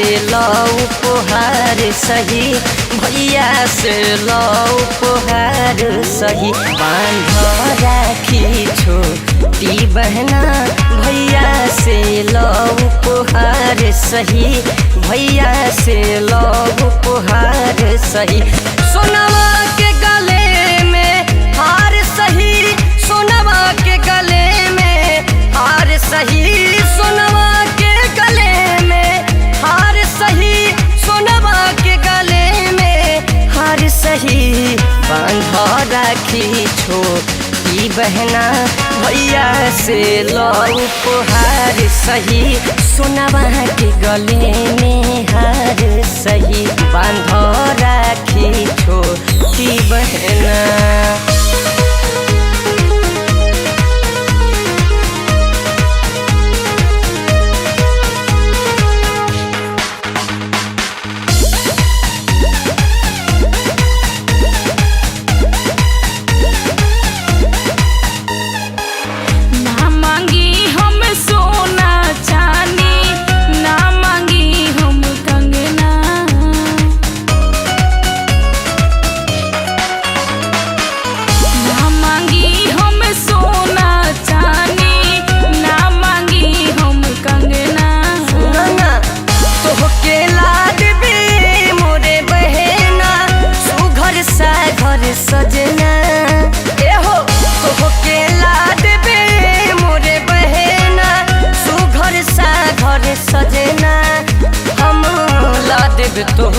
से लो उपहार सही, भैया से लो उपहार सही। बांध राखी छोटी बहना, भैया से लो उपहार सही, भैया से लो उपहार सही। सोनवा के गले में हार सही, सोनवा के गले में हार सही, सोनवा के गले में हार सही, सोनवा के गले में हार सही। बांध राखी छोटी बहना, भैया से लो उपहार सही, सोनवा के गले में हार सही। बांध राखी छोटी बहना। सजना एहो तो के लाड बे मोरे बहना, सुघर सा घर सजना हम ला देब तो